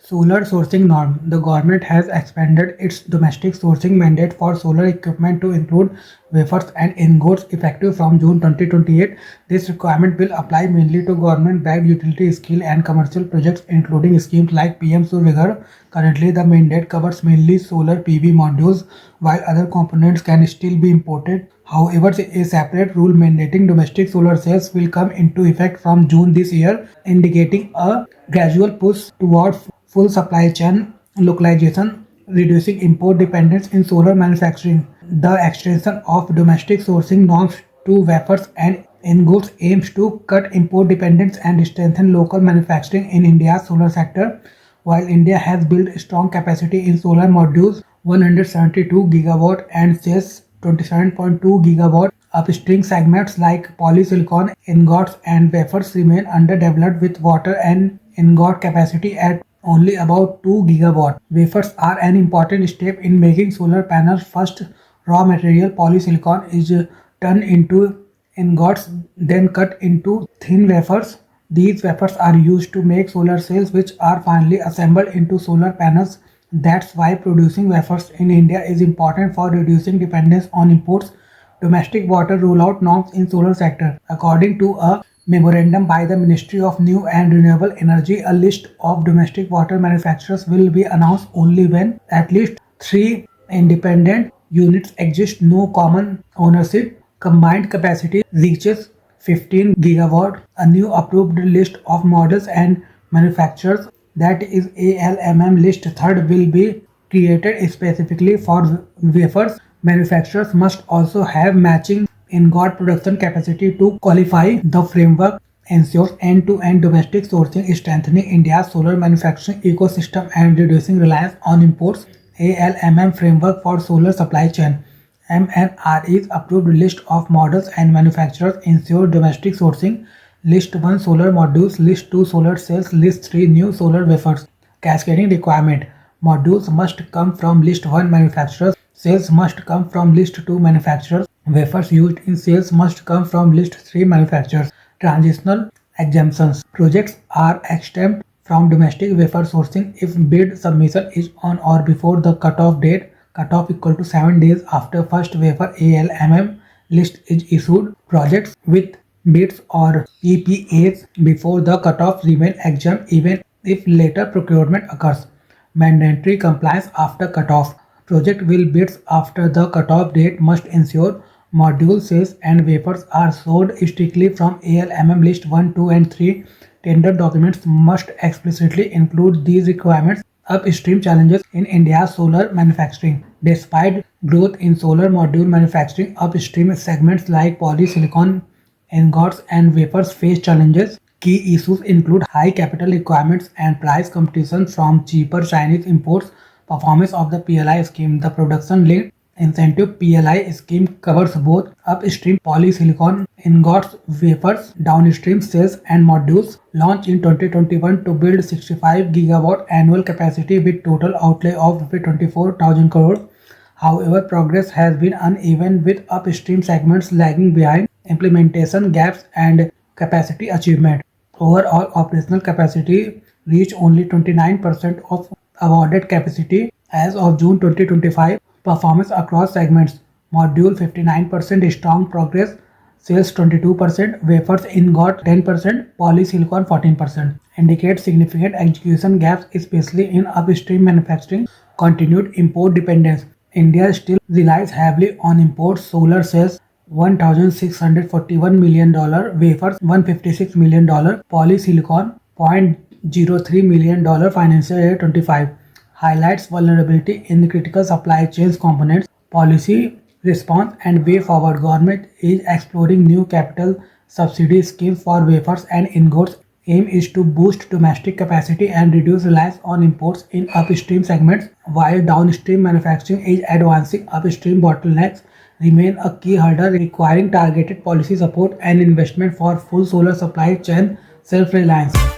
Solar sourcing norm. The government has expanded its domestic sourcing mandate for solar equipment to include wafers and ingots effective from June 2028. This requirement will apply mainly to government-backed utility scale and commercial projects, including schemes like PM Surya. Currently, the mandate covers mainly solar PV modules, while other components can still be imported. However, a separate rule mandating domestic solar cells will come into effect from June this year, indicating a gradual push towards full supply chain localization, reducing import dependence in solar manufacturing. The extension of domestic sourcing norms to wafers and ingots aims to cut import dependence and strengthen local manufacturing in India's solar sector. While India has built strong capacity in solar modules, 172 gigawatt and cells 27.2 gigawatt, upstream segments like polysilicon ingots and wafers remain underdeveloped with water and ingot capacity at only about 2 gigawatt. Wafers are an important step in making solar panels. First, raw material polysilicon is turned into ingots, then cut into thin wafers. These wafers are used to make solar cells, which are finally assembled into solar panels. That's why producing wafers in India is important for reducing dependence on imports. Domestic water rollout norms in solar sector. According to a memorandum by the Ministry of New and Renewable Energy, a list of domestic water manufacturers will be announced only when at least three independent units exist. No common ownership. Combined capacity reaches 15 gigawatt. A new approved list of models and manufacturers, that is ALMM list third, will be created specifically for wafers. Manufacturers must also have matching ingot production capacity to qualify. The framework ensures end-to-end domestic sourcing, strengthening India's solar manufacturing ecosystem and reducing reliance on imports. ALMM framework for solar supply chain. MNRE's approved list of models and manufacturers ensure domestic sourcing. List 1 solar modules, List 2 solar cells, List 3 new solar wafers. Cascading requirement. Modules must come from List 1 manufacturers, cells must come from List 2 manufacturers, wafers used in cells must come from List 3 manufacturers. Transitional exemptions. Projects are exempt from domestic wafer sourcing if bid submission is on or before the cutoff date. Cutoff equal to 7 days after first wafer ALMM list is issued. Projects with bids or PPAs before the cutoff remain exempt even if later procurement occurs. Mandatory compliance after cutoff. Project will bids after the cutoff date must ensure module cells and wafers are sold strictly from ALMM list 1, 2 and 3. Tender documents must explicitly include these requirements. Upstream challenges in India's solar manufacturing. Despite growth in solar module manufacturing, upstream segments like polysilicon ingots and wafers face challenges. Key issues include high capital requirements and price competition from cheaper Chinese imports. Performance of the PLI scheme. The production linked incentive PLI scheme covers both upstream polysilicon ingots, wafers, downstream cells and modules. Launched in 2021 to build 65 gigawatt annual capacity with total outlay of 24,000 crore. However, progress has been uneven with upstream segments lagging behind. Implementation gaps and capacity achievement. Overall operational capacity reached only 29% of awarded capacity as of June 2025. Performance across segments. Module 59% strong progress, cells 22%, wafers ingot 10%, polysilicon 14%. Indicate significant execution gaps, especially in upstream manufacturing. Continued import dependence. India still relies heavily on imports. Solar cells $1,641 million, wafers $156 million, polysilicon $0.03 million. Financial year 25 highlights vulnerability in critical supply chains components. Policy response and way forward. Government is exploring new capital subsidy schemes for wafers and ingots. Aim is to boost domestic capacity and reduce reliance on imports in upstream segments, while downstream manufacturing is advancing. Upstream bottlenecks remain a key hurdle, requiring targeted policy support and investment for full solar supply chain self-reliance.